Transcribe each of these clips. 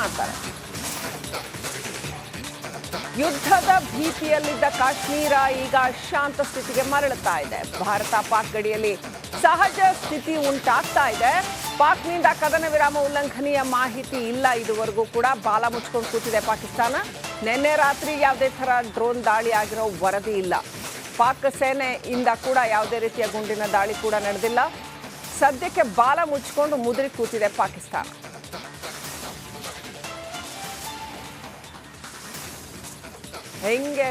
ಮಾಡ್ತಾರೆ. ಯುದ್ಧದ ಭೀತಿಯಲ್ಲಿದ್ದ ಕಾಶ್ಮೀರ ಈಗ ಶಾಂತ ಸ್ಥಿತಿಗೆ ಮರಳುತ್ತಾ ಇದೆ. ಭಾರತ ಪಾಕ್ ಗಡಿಯಲ್ಲಿ ಸಹಜ ಸ್ಥಿತಿ ಉಂಟಾಗ್ತಾ ಇದೆ. ಪಾಕ್ನಿಂದ ಕದನ ವಿರಾಮ ಉಲ್ಲಂಘನೆಯ ಮಾಹಿತಿ ಇಲ್ಲ ಇದುವರೆಗೂ ಕೂಡ. ಬಾಲ ಮುಚ್ಕೊಂಡು ಕೂತಿದೆ ಪಾಕಿಸ್ತಾನ. ನಿನ್ನೆ ರಾತ್ರಿ ಯಾವುದೇ ಥರ ಡ್ರೋನ್ ದಾಳಿ ಆಗಿರೋ ವರದಿ ಇಲ್ಲ. ಪಾಕ್ ಸೇನೆಯಿಂದ ಕೂಡ ಯಾವುದೇ ರೀತಿಯ ಗುಂಡಿನ ದಾಳಿ ಕೂಡ ನಡೆದಿಲ್ಲ. ಸದ್ಯಕ್ಕೆ ಬಾಲ ಮುಚ್ಚಿಕೊಂಡು ಮುದುರಿ ಕೂತಿದೆ ಪಾಕಿಸ್ತಾನ. ಹೆಂಗೆ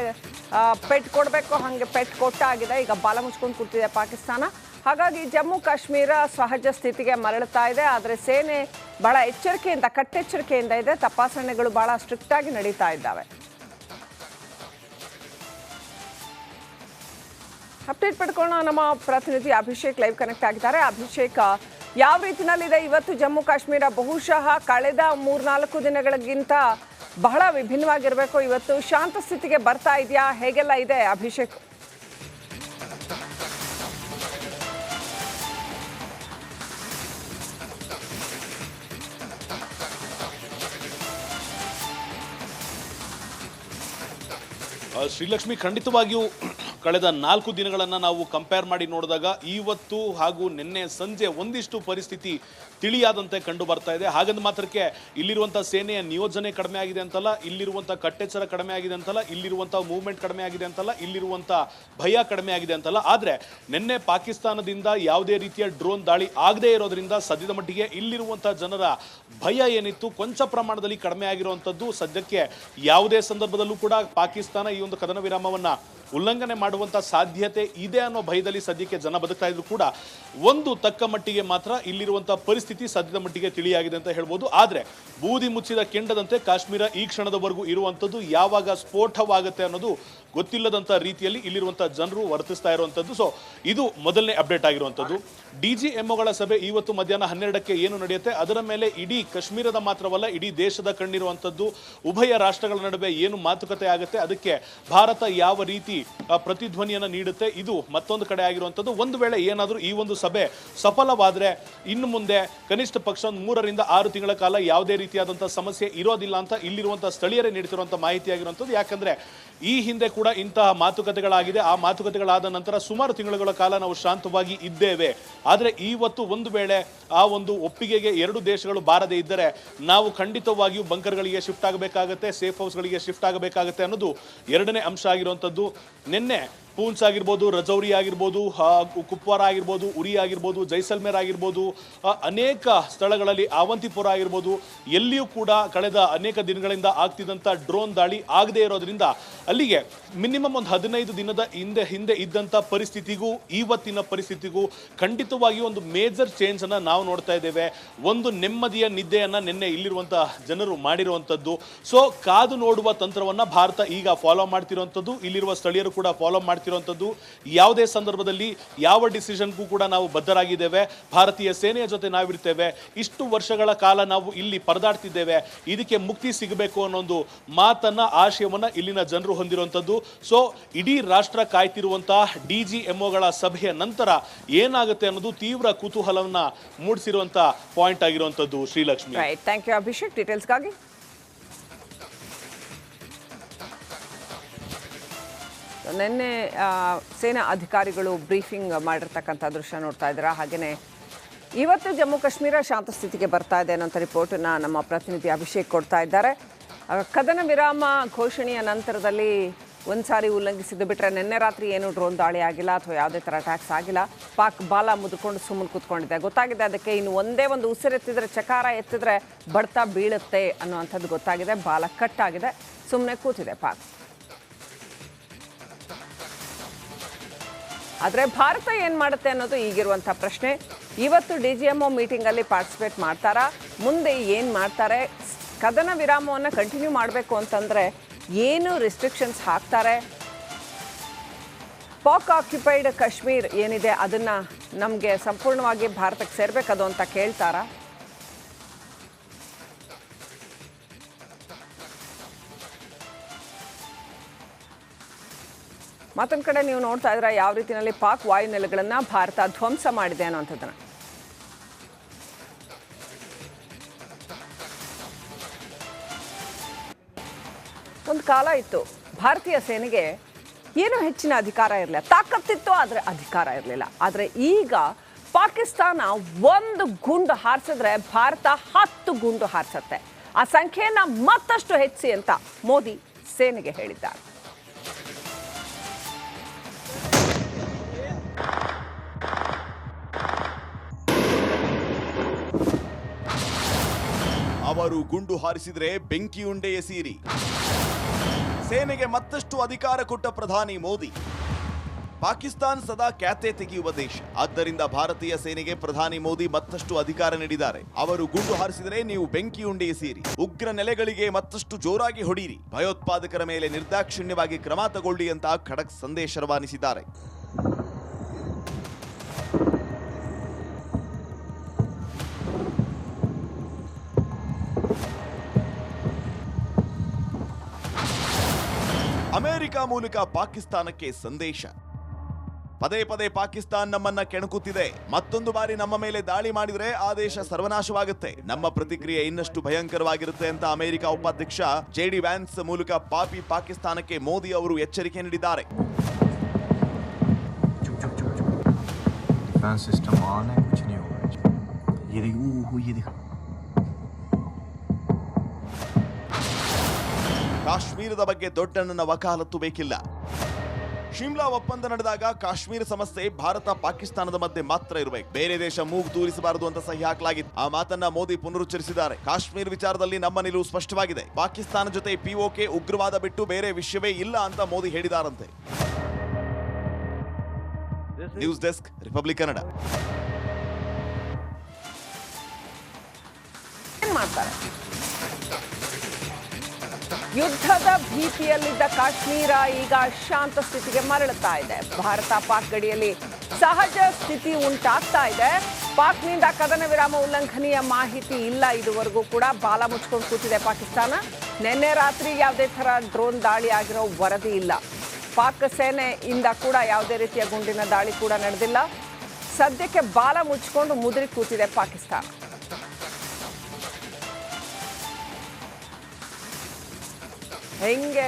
ಪೆಟ್ ಕೊಡಬೇಕು ಹಾಗೆ ಪೆಟ್ ಕೊಟ್ಟಾಗಿದೆ. ಈಗ ಬಾಲ ಮುಚ್ಕೊಂಡು ಕೂತಿದೆ ಪಾಕಿಸ್ತಾನ. ಹಾಗಾಗಿ ಜಮ್ಮು ಕಾಶ್ಮೀರ ಸಹಜ ಸ್ಥಿತಿಗೆ ಮರಳುತ್ತಾ ಇದೆ. ಆದರೆ ಸೇನೆ ಬಹಳ ಎಚ್ಚರಿಕೆಯಿಂದ ಕಟ್ಟೆಚ್ಚರಿಕೆಯಿಂದ ಇದೆ. ತಪಾಸಣೆಗಳು ಬಹಳ ಸ್ಟ್ರಿಕ್ಟ್ ಆಗಿ ನಡೀತಾ ಇದ್ದಾವೆ. ಅಪ್ಡೇಟ್ ಪಡ್ಕೊಳ್ಳೋಣ. ನಮ್ಮ ಪ್ರತಿನಿಧಿ ಅಭಿಷೇಕ್ ಲೈವ್ ಕನೆಕ್ಟ್ ಆಗಿದ್ದಾರೆ. ಅಭಿಷೇಕ್, ಯಾವ ರೀತಿನಲ್ಲಿದೆ ಇವತ್ತು ಜಮ್ಮು ಕಾಶ್ಮೀರ? ಬಹುಶಃ ಕಳೆದ 3-4 ದಿನಗಳಿಗಿಂತ ಬಹಳ ವಿಭಿನ್ನವಾಗಿರಬೇಕು. ಇವತ್ತು ಶಾಂತ ಸ್ಥಿತಿಗೆ ಬರ್ತಾ ಇದೆಯಾ? ಹೇಗೆಲ್ಲ ಇದೆ ಅಭಿಷೇಕ್? ಶ್ರೀಲಕ್ಷ್ಮಿ, ಖಂಡಿತವಾಗಿಯೂ ಕಳೆದ 4 ದಿನಗಳನ್ನು ನಾವು ಕಂಪೇರ್ ಮಾಡಿ ನೋಡಿದಾಗ ಇವತ್ತು ಹಾಗೂ ನಿನ್ನೆ ಸಂಜೆ ಒಂದಿಷ್ಟು ಪರಿಸ್ಥಿತಿ ತಿಳಿಯಾದಂತೆ ಕಂಡು ಬರ್ತಾ ಇದೆ. ಹಾಗಂದ ಮಾತ್ರಕ್ಕೆ ಇಲ್ಲಿರುವಂಥ ಸೇನೆಯ ನಿಯೋಜನೆ ಕಡಿಮೆ ಆಗಿದೆ ಅಂತಲ್ಲ, ಇಲ್ಲಿರುವಂಥ ಕಟ್ಟೆಚ್ಚರ ಕಡಿಮೆ ಆಗಿದೆ ಅಂತಲ್ಲ, ಇಲ್ಲಿರುವಂಥ ಮೂವ್ಮೆಂಟ್ ಕಡಿಮೆ ಆಗಿದೆ ಅಂತಲ್ಲ, ಇಲ್ಲಿರುವಂಥ ಭಯ ಕಡಿಮೆ ಆಗಿದೆ ಅಂತಲ್ಲ. ಆದರೆ ನಿನ್ನೆ ಪಾಕಿಸ್ತಾನದಿಂದ ಯಾವುದೇ ರೀತಿಯ ಡ್ರೋನ್ ದಾಳಿ ಆಗದೇ ಇರೋದ್ರಿಂದ ಸದ್ಯದ ಮಟ್ಟಿಗೆ ಇಲ್ಲಿರುವಂಥ ಜನರ ಭಯ ಏನಿತ್ತು ಕೊಂಚ ಪ್ರಮಾಣದಲ್ಲಿ ಕಡಿಮೆ ಆಗಿರುವಂಥದ್ದು. ಸದ್ಯಕ್ಕೆ ಯಾವುದೇ ಸಂದರ್ಭದಲ್ಲೂ ಕೂಡ ಪಾಕಿಸ್ತಾನ ಈ ಒಂದು ಕದನ ವಿರಾಮವನ್ನು ಉಲ್ಲಂಘನೆ ಮಾಡುವಂಥ ಸಾಧ್ಯತೆ ಇದೆ ಅನ್ನೋ ಭಯದಲ್ಲಿ ಸದ್ಯಕ್ಕೆ ಜನ ಬದುಕ್ತಾ ಇದ್ರು ಕೂಡ ಒಂದು ತಕ್ಕ ಮಟ್ಟಿಗೆ ಮಾತ್ರ ಇಲ್ಲಿರುವಂಥ ಪರಿಸ್ಥಿತಿ ಸದ್ಯದ ಮಟ್ಟಿಗೆ ತಿಳಿಯಾಗಿದೆ ಅಂತ ಹೇಳ್ಬೋದು. ಆದರೆ ಬೂದಿ ಮುಚ್ಚಿದ ಕೆಂಡದಂತೆ ಕಾಶ್ಮೀರ ಈ ಕ್ಷಣದವರೆಗೂ ಇರುವಂಥದ್ದು. ಯಾವಾಗ ಸ್ಫೋಟವಾಗುತ್ತೆ ಅನ್ನೋದು ಗೊತ್ತಿಲ್ಲದಂಥ ರೀತಿಯಲ್ಲಿ ಇಲ್ಲಿರುವಂಥ ಜನರು ವರ್ತಿಸ್ತಾ ಇರುವಂಥದ್ದು. ಸೊ ಇದು ಮೊದಲನೇ ಅಪ್ಡೇಟ್ ಆಗಿರುವಂಥದ್ದು. DGMOಗಳ ಸಭೆ ಇವತ್ತು ಮಧ್ಯಾಹ್ನ 12ಕ್ಕೆ ಏನು ನಡೆಯುತ್ತೆ ಅದರ ಮೇಲೆ ಇಡೀ ಕಾಶ್ಮೀರದ ಮಾತ್ರವಲ್ಲ ಇಡೀ ದೇಶದ ಕಣ್ಣಿರುವಂಥದ್ದು. ಉಭಯ ರಾಷ್ಟ್ರಗಳ ನಡುವೆ ಏನು ಮಾತುಕತೆ ಆಗುತ್ತೆ, ಅದಕ್ಕೆ ಭಾರತ ಯಾವ ರೀತಿ ಪ್ರತಿಧ್ವನಿಯನ್ನು ನೀಡುತ್ತೆ, ಇದು ಮತ್ತೊಂದು ಕಡೆ ಆಗಿರುವಂಥದ್ದು. ಒಂದು ವೇಳೆ ಏನಾದರೂ ಈ ಒಂದು ಸಭೆ ಸಫಲವಾದರೆ ಇನ್ನು ಮುಂದೆ ಕನಿಷ್ಠ ಪಕ್ಷ 3 ರಿಂದ 6 ತಿಂಗಳ ಕಾಲ ಯಾವುದೇ ರೀತಿಯಾದಂಥ ಸಮಸ್ಯೆ ಇರೋದಿಲ್ಲ ಅಂತ ಇಲ್ಲಿರುವಂಥ ಸ್ಥಳೀಯರೇ ನೀಡುತ್ತಿರುವಂಥ ಮಾಹಿತಿ ಆಗಿರುವಂಥದ್ದು. ಯಾಕಂದರೆ ಈ ಹಿಂದೆ ಕೂಡ ಇಂತಹ ಮಾತುಕತೆಗಳಾಗಿದೆ. ಆ ಮಾತುಕತೆಗಳಾದ ನಂತರ ಸುಮಾರು ತಿಂಗಳುಗಳ ಕಾಲ ನಾವು ಶಾಂತವಾಗಿ ಇದ್ದೇವೆ. ಆದರೆ ಇವತ್ತು ಒಂದು ವೇಳೆ ಆ ಒಂದು ಒಪ್ಪಿಗೆಗೆ 2 ದೇಶಗಳು ಬಾರದೇ ಇದ್ದರೆ ನಾವು ಖಂಡಿತವಾಗಿಯೂ ಬಂಕರ್ಗಳಿಗೆ ಶಿಫ್ಟ್ ಆಗಬೇಕಾಗತ್ತೆ, ಸೇಫ್ ಹೌಸ್ಗಳಿಗೆ ಶಿಫ್ಟ್ ಆಗಬೇಕಾಗತ್ತೆ ಅನ್ನೋದು ಎರಡನೇ ಅಂಶ ಆಗಿರುವಂಥದ್ದು. ನಿನ್ನೆ ಪೂಂಚ್ ಆಗಿರ್ಬೋದು, ರಜೌರಿ ಆಗಿರ್ಬೋದು, ಕುಪ್ವಾರ ಆಗಿರ್ಬೋದು, ಉರಿ ಆಗಿರ್ಬೋದು, ಜೈಸಲ್ಮೇರ್ ಆಗಿರ್ಬೋದು, ಅನೇಕ ಸ್ಥಳಗಳಲ್ಲಿ ಅವಂತಿಪುರ ಆಗಿರ್ಬೋದು, ಎಲ್ಲಿಯೂ ಕೂಡ ಕಳೆದ ಅನೇಕ ದಿನಗಳಿಂದ ಆಗ್ತಿದ್ದಂಥ ಡ್ರೋನ್ ದಾಳಿ ಆಗದೇ ಇರೋದ್ರಿಂದ ಅಲ್ಲಿಗೆ ಮಿನಿಮಮ್ ಒಂದು 15 ದಿನದ ಹಿಂದೆ ಇದ್ದಂಥ ಪರಿಸ್ಥಿತಿಗೂ ಇವತ್ತಿನ ಪರಿಸ್ಥಿತಿಗೂ ಖಂಡಿತವಾಗಿಯೂ ಒಂದು ಮೇಜರ್ ಚೇಂಜ್ ಅನ್ನು ನಾವು ನೋಡ್ತಾ ಇದ್ದೇವೆ. ಒಂದು ನೆಮ್ಮದಿಯ ನಿದ್ದೆಯನ್ನು ನಿನ್ನೆ ಇಲ್ಲಿರುವಂಥ ಜನರು ಮಾಡಿರುವಂಥದ್ದು. ಸೊ ಕಾದು ನೋಡುವ ತಂತ್ರವನ್ನು ಭಾರತ ಈಗ ಫಾಲೋ ಮಾಡ್ತಿರುವಂಥದ್ದು. ಇಲ್ಲಿರುವ ಸ್ಥಳೀಯರು ಕೂಡ ಫಾಲೋ ಮಾಡ್ತಿರುವಂಥದ್ದು. ಯಾವುದೇ ಸಂದರ್ಭದಲ್ಲಿ ಯಾವ ಡಿಸಿಷನ್ಗೂ ಕೂಡ ನಾವು ಬದ್ಧರಾಗಿದ್ದೇವೆ. ಭಾರತೀಯ ಸೇನೆಯ ಜೊತೆ ನಾವಿರ್ತೇವೆ. ಇಷ್ಟು ವರ್ಷಗಳ ಕಾಲ ನಾವು ಇಲ್ಲಿ ಪರದಾಡ್ತಿದ್ದೇವೆ. ಇದಕ್ಕೆ ಮುಕ್ತಿ ಸಿಗಬೇಕು ಅನ್ನೋ ಒಂದು ಮಾತನ್ನ, ಆಶಯವನ್ನ ಇಲ್ಲಿನ ಜನರು ಹೊಂದಿರುವಂಥದ್ದು. ಸೊ ಇಡೀ ರಾಷ್ಟ್ರ ಕಾಯ್ತಿರುವಂತಹ DGMOಗಳ ಸಭೆಯ ನಂತರ ಏನಾಗುತ್ತೆ ಅನ್ನೋದು ತೀವ್ರ ಕುತೂಹಲವನ್ನ ಮೂಡಿಸಿರುವಂತ ಪಾಯಿಂಟ್ ಆಗಿರುವಂಥದ್ದು. ಶ್ರೀಲಕ್ಷ್ಮಿ, ಥ್ಯಾಂಕ್ ಯು ಅಭಿಷೇಕ್ ಡೀಟೇಲ್ಸ್ಗಾಗಿ. ನಿನ್ನೆ ಸೇನಾ ಅಧಿಕಾರಿಗಳು ಬ್ರೀಫಿಂಗ್ ಮಾಡಿರ್ತಕ್ಕಂಥ ದೃಶ್ಯ ನೋಡ್ತಾ ಇದ್ದೀರಾ. ಹಾಗೆಯೇ ಇವತ್ತು ಜಮ್ಮು ಕಾಶ್ಮೀರ ಶಾಂತ ಸ್ಥಿತಿಗೆ ಬರ್ತಾ ಇದೆ ಅನ್ನೋಂಥ ರಿಪೋರ್ಟನ್ನು ನಮ್ಮ ಪ್ರತಿನಿಧಿ ಅಭಿಷೇಕ್ ಕೊಡ್ತಾ ಇದ್ದಾರೆ. ಕದನ ವಿರಾಮ ಘೋಷಣೆಯ ನಂತರದಲ್ಲಿ ಒಂದು ಸಾರಿ ಉಲ್ಲಂಘಿಸಿದ್ದು ಬಿಟ್ಟರೆ ನಿನ್ನೆ ರಾತ್ರಿ ಏನು ಡ್ರೋನ್ ದಾಳಿ ಆಗಿಲ್ಲ ಅಥವಾ ಯಾವುದೇ ಥರ ಅಟ್ಯಾಕ್ಸ್ ಆಗಿಲ್ಲ. ಪಾಕ್ ಬಾಲ ಮುದ್ಕೊಂಡು ಸುಮ್ಮನೆ ಕೂತ್ಕೊಂಡಿದೆ. ಗೊತ್ತಾಗಿದೆ ಅದಕ್ಕೆ ಇನ್ನು ಒಂದೇ ಒಂದು ಉಸಿರೆತ್ತಿದ್ರೆ, ಚಕಾರ ಎತ್ತಿದ್ರೆ ಬಡ್ತಾ ಬೀಳುತ್ತೆ ಅನ್ನುವಂಥದ್ದು ಗೊತ್ತಾಗಿದೆ. ಬಾಲ ಕಟ್ಟಾಗಿದೆ, ಸುಮ್ಮನೆ ಕೂತಿದೆ ಪಾಕ್. ಆದರೆ ಭಾರತ ಏನು ಮಾಡುತ್ತೆ ಅನ್ನೋದು ಈಗಿರುವಂಥ ಪ್ರಶ್ನೆ. ಇವತ್ತು DGMO ಮೀಟಿಂಗಲ್ಲಿ ಪಾರ್ಟಿಸಿಪೇಟ್ ಮಾಡ್ತಾರಾ? ಮುಂದೆ ಏನು ಮಾಡ್ತಾರೆ? ಕದನ ವಿರಾಮವನ್ನು ಕಂಟಿನ್ಯೂ ಮಾಡಬೇಕು ಅಂತಂದರೆ ಏನು ರಿಸ್ಟ್ರಿಕ್ಷನ್ಸ್ ಹಾಕ್ತಾರೆ? ಪಾಕ್ ಆಕ್ಯುಪೈಡ್ ಕಾಶ್ಮೀರ್ ಏನಿದೆ ಅದನ್ನು ನಮಗೆ ಸಂಪೂರ್ಣವಾಗಿ ಭಾರತಕ್ಕೆ ಸೇರಬೇಕದು ಅಂತ ಕೇಳ್ತಾರಾ? ಮತ್ತೊಂದು ಕಡೆ ನೀವು ನೋಡ್ತಾ ಇದ್ರೆ ಯಾವ ರೀತಿಯಲ್ಲಿ ಪಾಕ್ ವಾಯುನೆಲೆಗಳನ್ನು ಭಾರತ ಧ್ವಂಸ ಮಾಡಿದೆ ಅನ್ನೋಂಥದ್ದನ್ನು. ಒಂದು ಕಾಲ ಇತ್ತು ಭಾರತೀಯ ಸೇನೆಗೆ ಏನೂ ಹೆಚ್ಚಿನ ಅಧಿಕಾರ ಇರಲಿಲ್ಲ, ತಾಕತ್ತಿತ್ತು ಆದರೆ ಅಧಿಕಾರ ಇರಲಿಲ್ಲ. ಆದರೆ ಈಗ ಪಾಕಿಸ್ತಾನ ಒಂದು ಗುಂಡು ಹಾರಿಸಿದ್ರೆ ಭಾರತ 10 ಗುಂಡು ಹಾರಿಸುತ್ತೆ. ಆ ಸಂಖ್ಯೆಯನ್ನು ಮತ್ತಷ್ಟು ಹೆಚ್ಚಿಸಿ ಅಂತ ಮೋದಿ ಸೇನೆಗೆ ಹೇಳಿದ್ದಾರೆ. ಅವರು ಗುಂಡು ಹಾರಿಸಿದ್ರೆ ಬೆಂಕಿಯುಂಡೆ ಎಸೀರಿ. ಸೇನೆಗೆ ಮತ್ತಷ್ಟು ಅಧಿಕಾರ ಕೊಟ್ಟ ಪ್ರಧಾನಿ ಮೋದಿ. ಪಾಕಿಸ್ತಾನ್ ಸದಾ ಖ್ಯಾತೆ ತೆಗೆಯುವ ದೇಶ, ಆದ್ದರಿಂದ ಭಾರತೀಯ ಸೇನೆಗೆ ಪ್ರಧಾನಿ ಮೋದಿ ಮತ್ತಷ್ಟು ಅಧಿಕಾರ ನೀಡಿದ್ದಾರೆ. ಅವರು ಗುಂಡು ಹಾರಿಸಿದರೆ ನೀವು ಬೆಂಕಿಯುಂಡೆ ಎಸೀರಿ, ಉಗ್ರ ನೆಲೆಗಳಿಗೆ ಮತ್ತಷ್ಟು ಜೋರಾಗಿ ಹೊಡೀರಿ, ಭಯೋತ್ಪಾದಕರ ಮೇಲೆ ನಿರ್ದಾಕ್ಷಿಣ್ಯವಾಗಿ ಕ್ರಮ ತಗೊಳ್ಳಿ ಅಂತ ಖಡಕ್ ಸಂದೇಶ ರವಾನಿಸಿದ್ದಾರೆ. ಅಮೆರಿಕ ಮೂಲಕ ಪಾಕಿಸ್ತಾನಕ್ಕೆ ಸಂದೇಶ. ಪದೇ ಪದೇ ಪಾಕಿಸ್ತಾನ್ ನಮ್ಮನ್ನ ಕೆಣಕುತ್ತಿದೆ. ಮತ್ತೊಂದು ಬಾರಿ ನಮ್ಮ ಮೇಲೆ ದಾಳಿ ಮಾಡಿದ್ರೆ ಆ ದೇಶ ಸರ್ವನಾಶವಾಗುತ್ತೆ. ನಮ್ಮ ಪ್ರತಿಕ್ರಿಯೆ ಇನ್ನಷ್ಟು ಭಯಂಕರವಾಗಿರುತ್ತೆ ಅಂತ ಅಮೆರಿಕ ಉಪಾಧ್ಯಕ್ಷ JD ವ್ಯಾನ್ಸ್ ಮೂಲಕ ಪಾಪಿ ಪಾಕಿಸ್ತಾನಕ್ಕೆ ಮೋದಿ ಅವರು ಎಚ್ಚರಿಕೆ ನೀಡಿದ್ದಾರೆ. डिफेंस सिस्टम ऑन है, कुछ नहीं होगा. ये देखो ಕಾಶ್ಮೀರದ ಬಗ್ಗೆ ದೊಡ್ಡಣ್ಣನ ವಕಾಲತ್ತು ಬೇಕಿಲ್ಲ. ಶಿಮ್ಲಾ ಒಪ್ಪಂದ ನಡೆದಾಗ ಕಾಶ್ಮೀರ ಸಮಸ್ಯೆ ಭಾರತ ಪಾಕಿಸ್ತಾನದ ಮಧ್ಯೆ ಮಾತ್ರ ಇರಬೇಕು, ಬೇರೆ ದೇಶ ಮೂಗು ತೂರಿಸಬಾರದು ಅಂತ ಸಹಿ ಹಾಕಲಾಗಿತ್ತು. ಆ ಮಾತನ್ನ ಮೋದಿ ಪುನರುಚ್ಚರಿಸಿದ್ದಾರೆ. ಕಾಶ್ಮೀರ ವಿಚಾರದಲ್ಲಿ ನಮ್ಮ ನಿಲುವು ಸ್ಪಷ್ಟವಾಗಿದೆ. ಪಾಕಿಸ್ತಾನ ಜೊತೆ POK ಉಗ್ರವಾದ ಬಿಟ್ಟು ಬೇರೆ ವಿಷಯವೇ ಇಲ್ಲ ಅಂತ ಮೋದಿ ಹೇಳಿದಾರಂತೆ. News desk, Republic Kannada. ಏನ್ ಮಾಡ್ತಾರೆ? ಯುದ್ಧದ ಭೀತಿಯಲ್ಲಿದ್ದ ಕಾಶ್ಮೀರ ಈಗ ಶಾಂತ ಸ್ಥಿತಿಗೆ ಮರಳುತ್ತಾ ಇದೆ. ಭಾರತ ಪಾಕ್ ಗಡಿಯಲ್ಲಿ ಸಹಜ ಸ್ಥಿತಿ ಉಂಟಾಗ್ತಾ ಇದೆ. ಪಾಕ್ನಿಂದ ಕದನ ವಿರಾಮ ಉಲ್ಲಂಘನೆಯ ಮಾಹಿತಿ ಇಲ್ಲ ಇದುವರೆಗೂ ಕೂಡ. ಬಾಲ ಮುಚ್ಕೊಂಡು ಕೂತಿದೆ ಪಾಕಿಸ್ತಾನ. ನಿನ್ನೆ ರಾತ್ರಿ ಯಾವುದೇ ಥರ ಡ್ರೋನ್ ದಾಳಿ ಆಗಿರೋ ವರದಿ ಇಲ್ಲ. ಪಾಕ್ ಸೇನೆಯಿಂದ ಕೂಡ ಯಾವುದೇ ರೀತಿಯ ಗುಂಡಿನ ದಾಳಿ ಕೂಡ ನಡೆದಿಲ್ಲ. ಸದ್ಯಕ್ಕೆ ಬಾಲ ಮುಚ್ಕೊಂಡು ಮುದುರಿ ಕೂತಿದೆ ಪಾಕಿಸ್ತಾನ. ಹೆಂಗೆ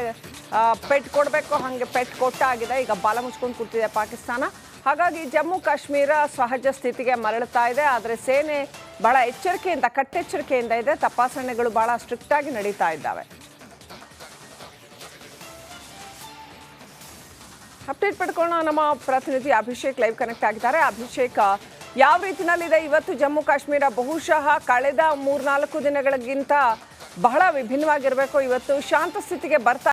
ಪೆಟ್ ಕೊಡಬೇಕು ಹಾಗೆ ಪೆಟ್ ಕೊಟ್ಟಾಗಿದೆ. ಈಗ ಬಾಲ ಮುಚ್ಕೊಂಡು ಕೂತಿದೆ ಪಾಕಿಸ್ತಾನ. ಹಾಗಾಗಿ ಜಮ್ಮು ಕಾಶ್ಮೀರ ಸಹಜ ಸ್ಥಿತಿಗೆ ಮರಳುತ್ತಾ ಇದೆ. ಆದರೆ ಸೇನೆ ಬಹಳ ಎಚ್ಚರಿಕೆಯಿಂದ, ಕಟ್ಟೆಚ್ಚರಿಕೆಯಿಂದ ಇದೆ. ತಪಾಸಣೆಗಳು ಬಹಳ ಸ್ಟ್ರಿಕ್ಟ್ ಆಗಿ ನಡೀತಾ ಇದ್ದಾವೆ. ಅಪ್ಡೇಟ್ ಪಡ್ಕೊಳ್ಳೋಣ. ನಮ್ಮ ಪ್ರತಿನಿಧಿ ಅಭಿಷೇಕ್ ಲೈವ್ ಕನೆಕ್ಟ್ ಆಗಿದ್ದಾರೆ. ಅಭಿಷೇಕ್, ಯಾವ ರೀತಿನಲ್ಲಿದೆ ಇವತ್ತು ಜಮ್ಮು ಕಾಶ್ಮೀರ? ಬಹುಶಃ ಕಳೆದ 3-4 ದಿನಗಳಿಗಿಂತ ಬಹಳ ವಿಭಿನ್ನವಾಗಿರಬೇಕು. ಇವತ್ತು ಶಾಂತ ಸ್ಥಿತಿಗೆ ಬರ್ತಾ